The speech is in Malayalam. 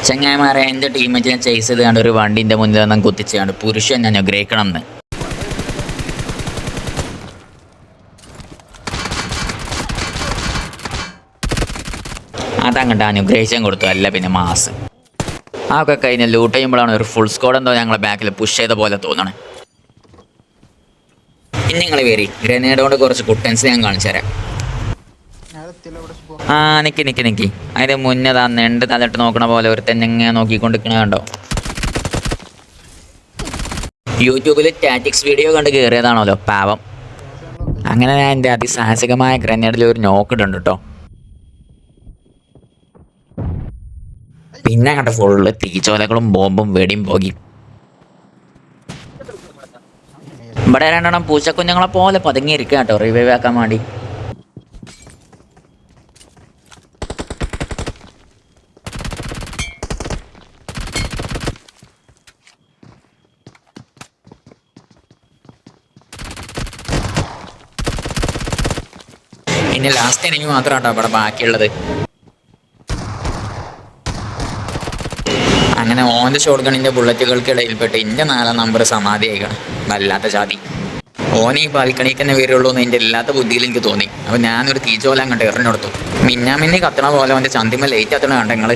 ചങ്ങായിമാരെ എൻ്റെ ടീമേറ്റ് ഞാൻ ചേസ് ചെയ്ത് കണ്ട് ഒരു വണ്ടിൻ്റെ മുന്നിൽ നിന്നും കുത്തിച്ചാണ്ട് പുരുഷൻ ഞാൻ അനുഗ്രഹിക്കണം എന്ന്. അതങ്ങോട്ട് അനുഗ്രഹിച്ചും കൊടുത്തു. അല്ല പിന്നെ മാസ് അതൊക്കെ കഴിഞ്ഞ് ലൂട്ട് ചെയ്യുമ്പോഴാണ് ഒരു ഫുൾ സ്ക്വാഡ് എന്തോ ഞങ്ങളെ ബാക്കിൽ പുഷ് ചെയ്ത പോലെ തോന്നണം. ഇനി നിങ്ങൾ വരി, ഗ്രനേഡ് കൊണ്ട് കുറച്ച് കുട്ടൻസ് ഞാൻ കാണിച്ചു തരാം. നിക്കി അതിന് മുന്നേ നെണ്ട് തലട്ട് നോക്കണ പോലെ ഒരു തെന്നെങ്ങനെ നോക്കിക്കൊണ്ടിരിക്കണ കണ്ടോ? യൂട്യൂബിൽ ടാറ്റിക്സ് വീഡിയോ കണ്ട് കയറിയതാണല്ലോ പാവം. അങ്ങനെ ഞാൻ എൻ്റെ അതിസാഹസികമായ ഗ്രനേഡിൽ ഒരു നോക്കിട്ടുണ്ട് കേട്ടോ. പിന്നെ കണ്ട ഫുള്ള് തീച്ചോലകളും ബോംബും വെടിയും പോകി. ഇവിടെ രണ്ടെണ്ണം പൂച്ചക്കുഞ്ഞുങ്ങളെ പോലെ പതുങ്ങിയിരിക്കുക കേട്ടോ, റിവൈവ് ആക്കാൻ വേണ്ടി. ഇനി ലാസ്റ്റ് എനിമി മാത്രം കേട്ടോ ഇവിടെ ബാക്കിയുള്ളത്. അങ്ങനെ ഓൻ്റെ ഷോട്ട് ഗണ്ണിൻ്റെ ബുള്ളറ്റുകൾക്കിടയിൽപ്പെട്ട് എൻ്റെ 4 നമ്പർ സമാധിയായിക്കണം. വല്ലാത്ത ജാതി. ഓന് ഈ ബാൽക്കണിക്ക് തന്നെ വരുള്ളൂ എന്ന് എൻ്റെ എല്ലാത്ത ബുദ്ധിയിൽ എനിക്ക് തോന്നി. അപ്പോൾ ഞാനൊരു തീച്ചോല അങ്ങോട്ട് എറിഞ്ഞെടുത്തു. മിന്നാമിന്നി കത്തണ പോലെ അവൻ്റെ ചന്തിമ ലൈറ്റ് കത്തണ കണ്ട നിങ്ങൾ.